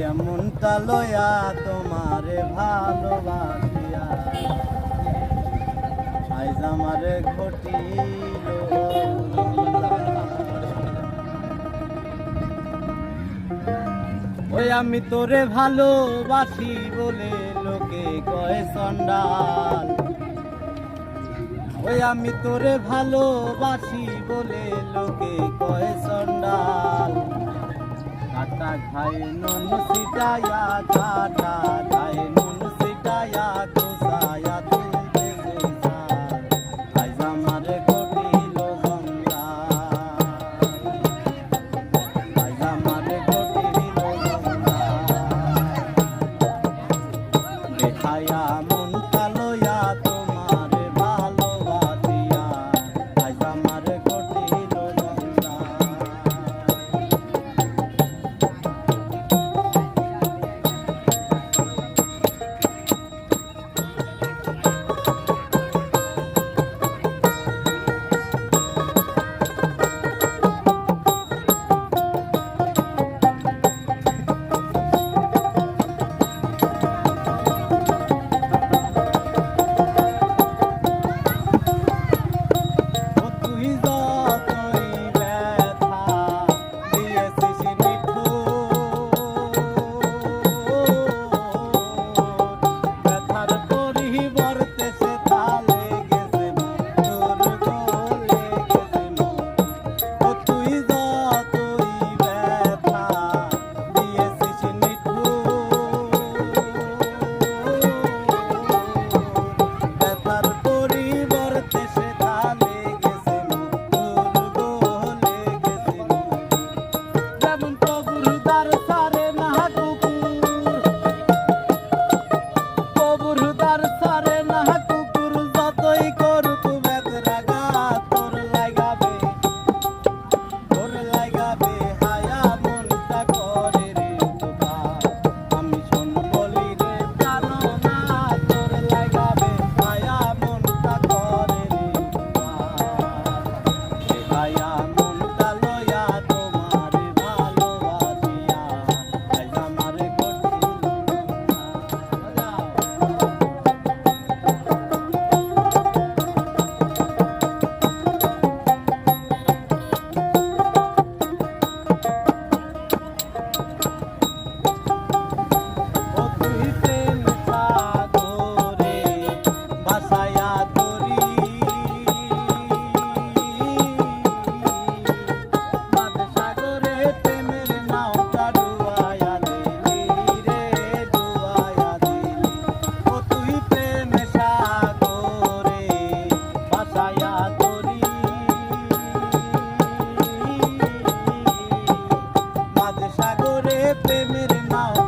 মনটা লয়া তোমারে ভালোবাসিয়া আইজ আমারে ঘটিল। ওই আমি তোরে ভালোবাসি বলে লোকে কয় চন্ডাল। ওই আমি তোরে ভালোবাসি বলে লোকে কয় চন্ডাল। কাটা খাই নুন সিটায়া কাটা খাই নুন সিটায়া কুসায়া তুলতে সুসার আইজ আমারে ঘটিল জঞ্জাল। আইজ আমারে ঘটিল জঞ্জাল। দেখায়া মনটা লয়া তোমারে ভালোবাসিয়া আইজ আমারে ঘটিল জঞ্জাল। সাগরে প্রেমের নাও